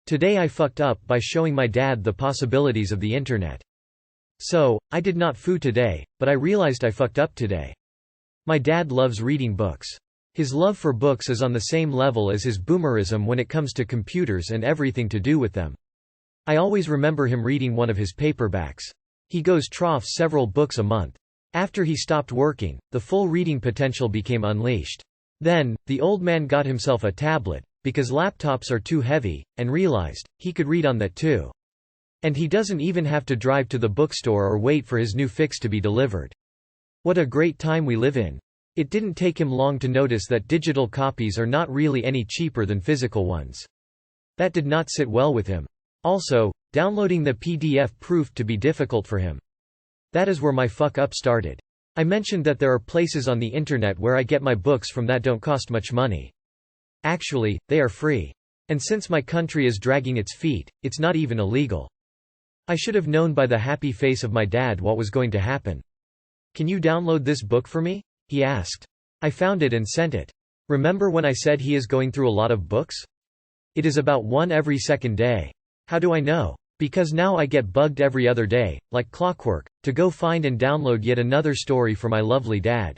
Today I fucked up by showing my dad the possibilities of the internet. So, I did not foo today, but I realized I fucked up today. My dad loves reading books. His love for books is on the same level as his boomerism when it comes to computers and everything to do with them. I always remember him reading one of his paperbacks. He goes troughs several books a month. After he stopped working, the full reading potential became unleashed. Then, the old man got himself a tablet, because laptops are too heavy, and realized he could read on that too. And he doesn't even have to drive to the bookstore or wait for his new fix to be delivered. What a great time we live in. It didn't take him long to notice that digital copies are not really any cheaper than physical ones. That did not sit well with him. Also, downloading the PDF proved to be difficult for him. That is where my fuck up started. I mentioned that there are places on the internet where I get my books from that don't cost much money. Actually, they are free. And since my country is dragging its feet, it's not even illegal. I should have known by the happy face of my dad what was going to happen. "Can you download this book for me?" he asked. I found it and sent it. Remember when I said he is going through a lot of books? It is about one every second day. How do I know? Because now I get bugged every other day, like clockwork, to go find and download yet another story for my lovely dad.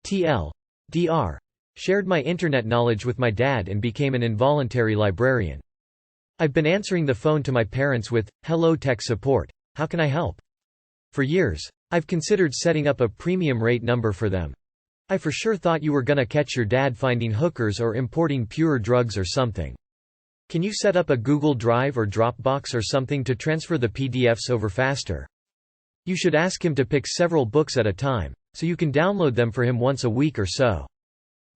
Dr. Shared my internet knowledge with my dad and became an involuntary librarian. I've been answering the phone to my parents with, "Hello tech support, how can I help?" For years. I've considered setting up a premium rate number for them. I for sure thought you were gonna catch your dad finding hookers or importing pure drugs or something. Can you set up a Google Drive or Dropbox or something to transfer the PDFs over faster? You should ask him to pick several books at a time, so you can download them for him once a week or so.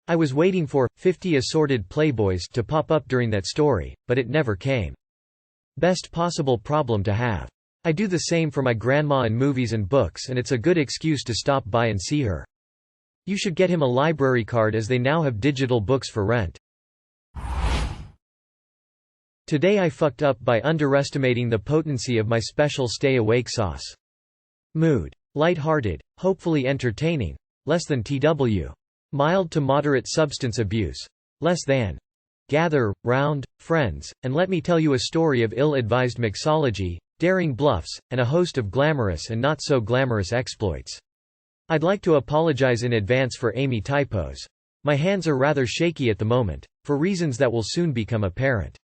I was waiting for 50 assorted Playboys to pop up during that story, but it never came. Best possible problem to have. I do the same for my grandma in movies and books, and it's a good excuse to stop by and see her. You should get him a library card as they now have digital books for rent. Today I fucked up by underestimating the potency of my special stay awake sauce. Mood. Light-hearted, hopefully entertaining. Less than TW. Mild to moderate substance abuse. Less than. Gather, round, friends, and let me tell you a story of ill-advised mixology, daring bluffs, and a host of glamorous and not so glamorous exploits. I'd like to apologize in advance for Amy typos. My hands are rather shaky at the moment, for reasons that will soon become apparent.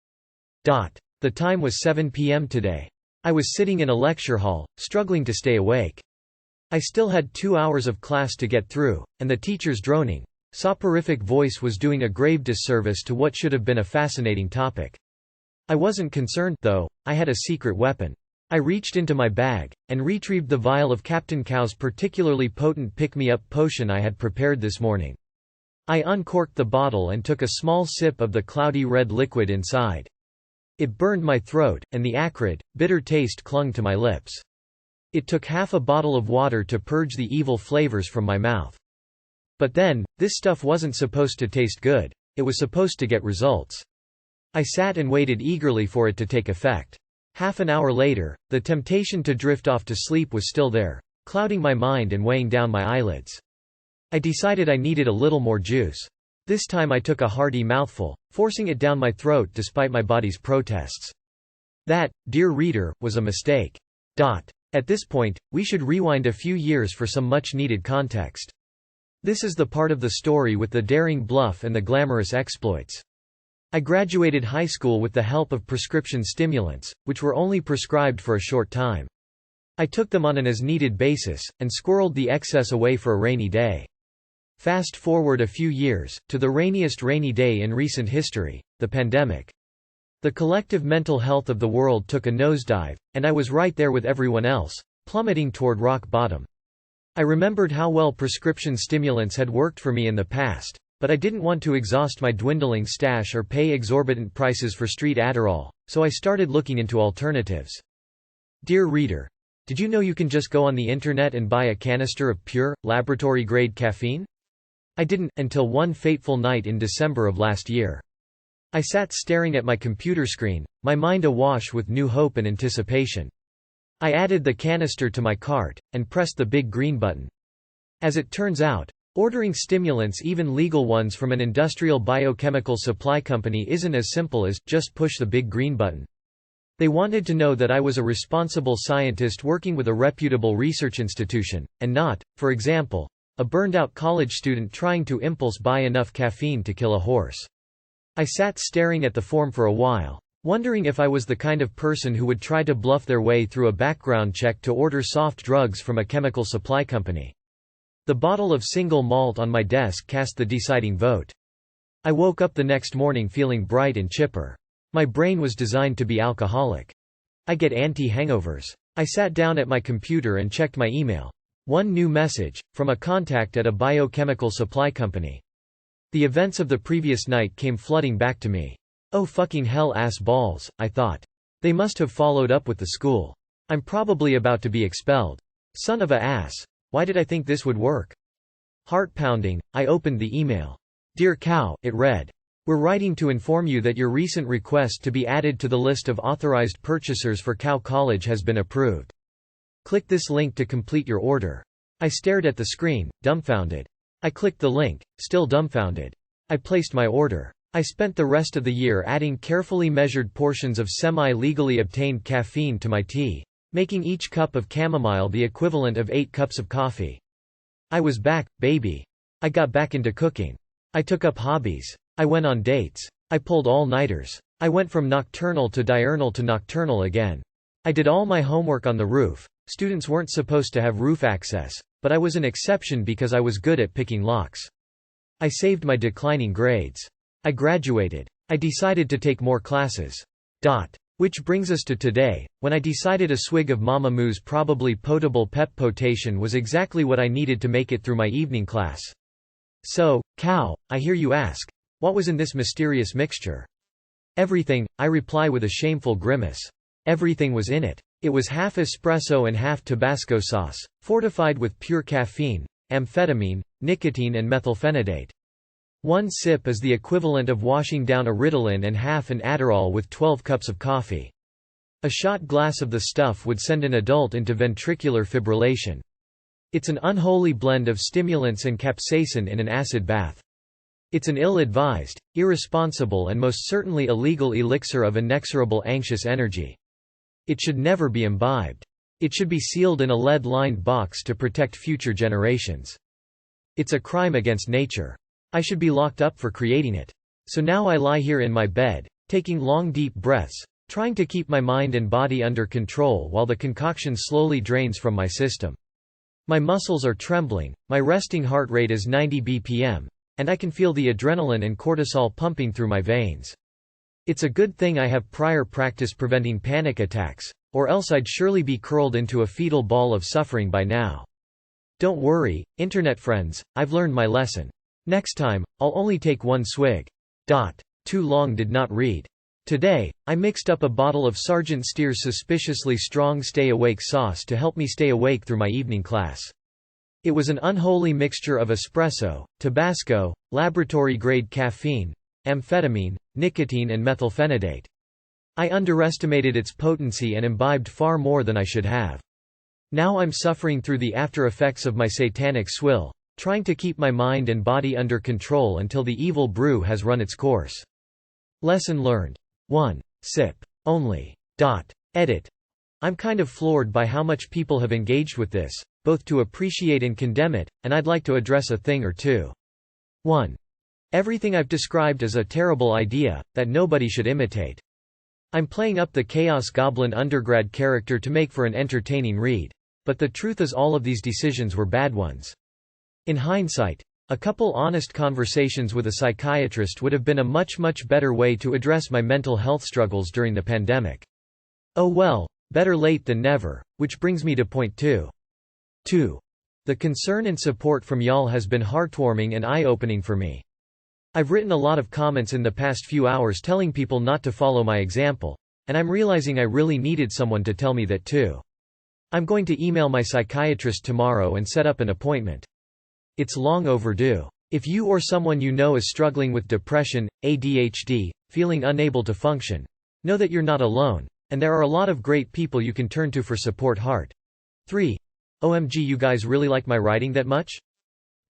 The time was 7 p.m. today. I was sitting in a lecture hall, struggling to stay awake. I still had 2 hours of class to get through, and the teacher's droning, soporific voice was doing a grave disservice to what should have been a fascinating topic. I wasn't concerned, though. I had a secret weapon. I reached into my bag, and retrieved the vial of Captain Cow's particularly potent pick-me-up potion I had prepared this morning. I uncorked the bottle and took a small sip of the cloudy red liquid inside. It burned my throat, and the acrid, bitter taste clung to my lips. It took half a bottle of water to purge the evil flavors from my mouth. But then, this stuff wasn't supposed to taste good, it was supposed to get results. I sat and waited eagerly for it to take effect. Half an hour later, the temptation to drift off to sleep was still there, clouding my mind and weighing down my eyelids. I decided I needed a little more juice. This time I took a hearty mouthful, forcing it down my throat despite my body's protests. That, dear reader, was a mistake. At this point, we should rewind a few years for some much-needed context. This is the part of the story with the daring bluff and the glamorous exploits. I graduated high school with the help of prescription stimulants, which were only prescribed for a short time. I took them on an as-needed basis, and squirreled the excess away for a rainy day. Fast forward a few years, to the rainiest rainy day in recent history, the pandemic. The collective mental health of the world took a nosedive, and I was right there with everyone else, plummeting toward rock bottom. I remembered how well prescription stimulants had worked for me in the past, but I didn't want to exhaust my dwindling stash or pay exorbitant prices for street Adderall, so I started looking into alternatives. Dear reader, did you know you can just go on the internet and buy a canister of pure, laboratory-grade caffeine? I didn't, until one fateful night in December of last year. I sat staring at my computer screen, my mind awash with new hope and anticipation. I added the canister to my cart, and pressed the big green button. As it turns out, Ordering stimulants, even legal ones, from an industrial biochemical supply company isn't as simple as, just push the big green button. They wanted to know that I was a responsible scientist working with a reputable research institution, and not, for example, a burned-out college student trying to impulse buy enough caffeine to kill a horse. I sat staring at the form for a while, wondering if I was the kind of person who would try to bluff their way through a background check to order soft drugs from a chemical supply company. The bottle of single malt on my desk cast the deciding vote. I woke up the next morning feeling bright and chipper. My brain was designed to be alcoholic. I get anti-hangovers. I sat down at my computer and checked my email. One new message, from a contact at a biochemical supply company. The events of the previous night came flooding back to me. Oh fucking hell ass balls, I thought. They must have followed up with the school. I'm probably about to be expelled. Son of a ass. Why did I think this would work? Heart pounding, I opened the email. Dear Cow, it read. We're writing to inform you that your recent request to be added to the list of authorized purchasers for Cow College has been approved. Click this link to complete your order. I stared at the screen, dumbfounded. I clicked the link, still dumbfounded. I placed my order. I spent the rest of the year adding carefully measured portions of semi-legally obtained caffeine to my tea, making each cup of chamomile the equivalent of 8 cups of coffee. I was back, baby. I got back into cooking. I took up hobbies. I went on dates. I pulled all-nighters. I went from nocturnal to diurnal to nocturnal again. I did all my homework on the roof. Students weren't supposed to have roof access, but I was an exception because I was good at picking locks. I saved my declining grades. I graduated. I decided to take more classes. Which brings us to today, when I decided a swig of Mama Moo's probably potable pep potation was exactly what I needed to make it through my evening class. So, Cow, I hear you ask, what was in this mysterious mixture? Everything, I reply with a shameful grimace. Everything was in it. It was half espresso and half Tabasco sauce, fortified with pure caffeine, amphetamine, nicotine and methylphenidate. 1 sip is the equivalent of washing down a Ritalin and half an Adderall with 12 cups of coffee. A shot glass of the stuff would send an adult into ventricular fibrillation. It's an unholy blend of stimulants and capsaicin in an acid bath. It's an ill-advised, irresponsible and most certainly illegal elixir of inexorable anxious energy. It should never be imbibed. It should be sealed in a lead-lined box to protect future generations. It's a crime against nature. I should be locked up for creating it. So now I lie here in my bed, taking long deep breaths, trying to keep my mind and body under control while the concoction slowly drains from my system. My muscles are trembling, my resting heart rate is 90 bpm, and I can feel the adrenaline and cortisol pumping through my veins. It's a good thing I have prior practice preventing panic attacks, or else I'd surely be curled into a fetal ball of suffering by now. Don't worry, internet friends, I've learned my lesson. Next time, I'll only take 1 swig. Too long did not read. Today, I mixed up a bottle of Sergeant Steer's suspiciously strong stay-awake sauce to help me stay awake through my evening class. It was an unholy mixture of espresso, Tabasco, laboratory-grade caffeine, amphetamine, nicotine and methylphenidate. I underestimated its potency and imbibed far more than I should have. Now I'm suffering through the after-effects of my satanic swill, trying to keep my mind and body under control until the evil brew has run its course. Lesson learned. 1 sip. Only. Edit. I'm kind of floored by how much people have engaged with this, both to appreciate and condemn it, and I'd like to address a thing or two. 1. Everything I've described is a terrible idea, that nobody should imitate. I'm playing up the Chaos Goblin undergrad character to make for an entertaining read. But the truth is all of these decisions were bad ones. In hindsight, a couple honest conversations with a psychiatrist would have been a much better way to address my mental health struggles during the pandemic. Oh well, better late than never, which brings me to point 2. 2. The concern and support from y'all has been heartwarming and eye-opening for me. I've written a lot of comments in the past few hours telling people not to follow my example, and I'm realizing I really needed someone to tell me that too. I'm going to email my psychiatrist tomorrow and set up an appointment. It's long overdue. If you or someone you know is struggling with depression, ADHD, feeling unable to function, know that you're not alone, and there are a lot of great people you can turn to for support. 3. OMG, you guys really like my writing that much?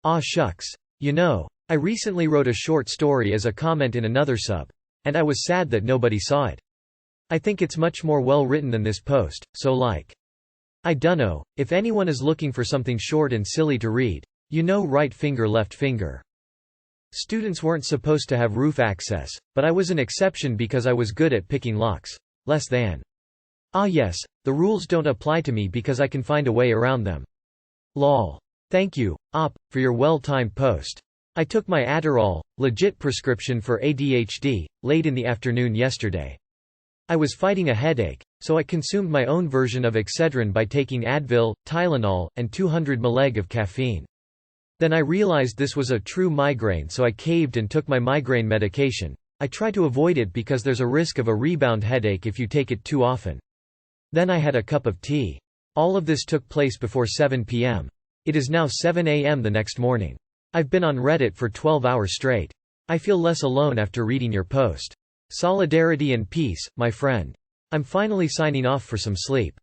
Aw shucks. You know, I recently wrote a short story as a comment in another sub. And I was sad that nobody saw it. I think it's much more well written than this post, so like. I dunno, if anyone is looking for something short and silly to read, you know, right finger left finger. Students weren't supposed to have roof access, but I was an exception because I was good at picking locks. Less than. Ah yes, the rules don't apply to me because I can find a way around them. Lol. Thank you, op, for your well-timed post. I took my Adderall, legit prescription for ADHD, late in the afternoon yesterday. I was fighting a headache, so I consumed my own version of Excedrin by taking Advil, Tylenol, and 200 mg of caffeine. Then I realized this was a true migraine, so I caved and took my migraine medication. I try to avoid it because there's a risk of a rebound headache if you take it too often. Then I had a cup of tea. All of this took place before 7 p.m. It is now 7 a.m. the next morning. I've been on Reddit for 12 hours straight. I feel less alone after reading your post. Solidarity and peace, my friend. I'm finally signing off for some sleep.